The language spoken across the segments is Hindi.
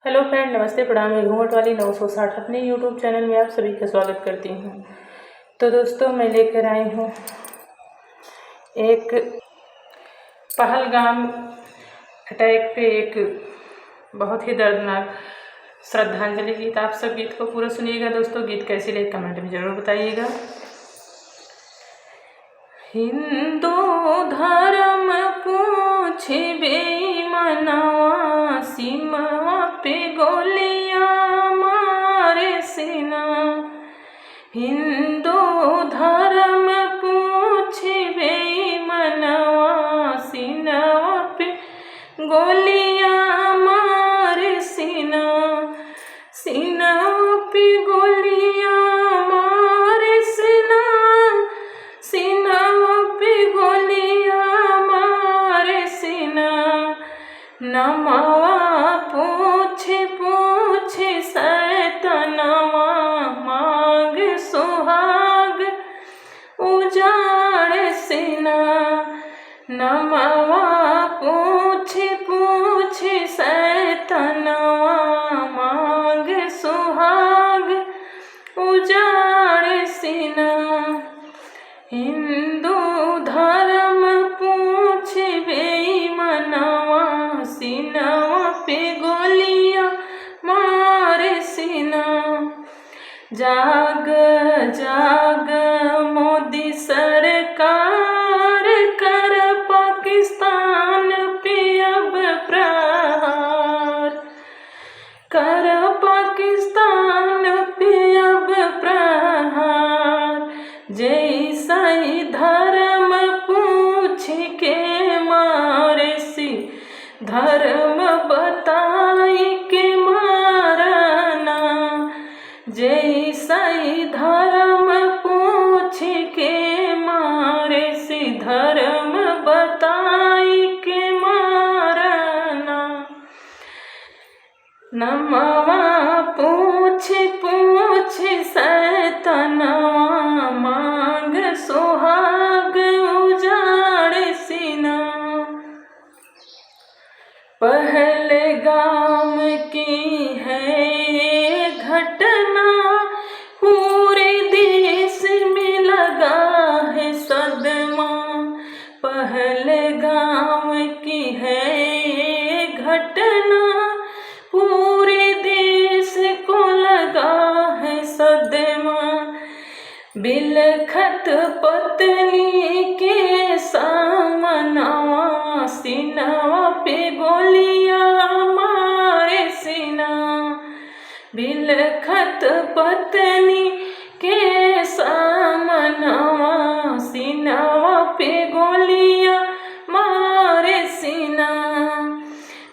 हेलो फ्रेंड, नमस्ते, प्रणाम। मैं घूंघट वाली 960 अपने यूट्यूब चैनल में आप सभी का स्वागत करती हूँ। तो दोस्तों, मैं लेकर आई हूँ एक पहलगाम अटैक पे एक बहुत ही दर्दनाक श्रद्धांजलि गीत। आप सब गीत को पूरा सुनिएगा दोस्तों। गीत कैसी लगे कमेंट में ज़रूर बताइएगा। हिंदू धर्म पूछे बेईमानवा, सीमा पे गोलियां मारे सीना। हिंदू धर्म पूछे बेईमानवा, सीना पे गोलियां मारे सीना। सीना पे गोलियां मारे सीना, सीना पे गोलियां मारे सीना। नमवा पूछे पूछे सैतनवा, मांग सुहाग उजाड़ सीना। नमवा पूछे पूछे सैतनवा, मांग सुहाग उजाड़ सीना। हिंदू धर्म पूछे बेईमानवा, सीनवा पे गोलियां मारे सीना। जाग जाग मोदी सरकार, कर पाकिस्तान पे अब प्रहार। कर पाकिस्तान पे अब प्रहार। जय ईसाई धर्म पूछ के मारे सी, धर्म बताई के मारना। जय ईसाई धर्म पूछ के मारे सी, धर्म बताई के मारना। नमवा पूछ पूछ सैतनवा, मांग सुहाग उजाड़ सीना। पहलगाम की है घटना, पूरे देश में लगा है सदमा। पहलगाम की है घटना, पूरे देश को लगा है सदमा। बिलखत पत्नी के सामनवा, सीनवा पे गोलियां मारे सीना। बिलखत पत्नी के सामनवा, सीनवा पे गोलियां मारे सीना।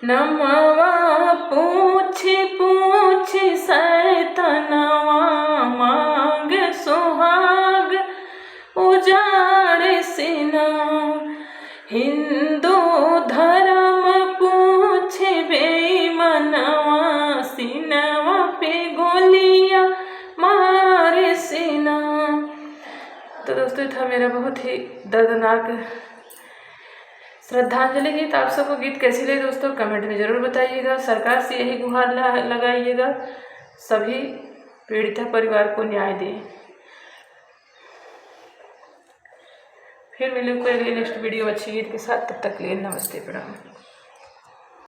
नमवा पूछ पूछ सैतनवा, मांग सुहाग उजाड़ सीना। हिंदू धर्म पूछ बेईमानवा, सीनवा पे गोलियां मारे सीना। तो दोस्तों, था मेरा बहुत ही दर्दनाक श्रद्धांजलि गीत। आप सबको गीत कैसी लगी दोस्तों कमेंट में ज़रूर बताइएगा। सरकार से यही गुहार लगाइएगा, सभी पीड़िता परिवार को न्याय दें। फिर मिलूँ कोई नेक्स्ट वीडियो अच्छी गीत के साथ। तब तक के लिए नमस्ते, प्रणाम।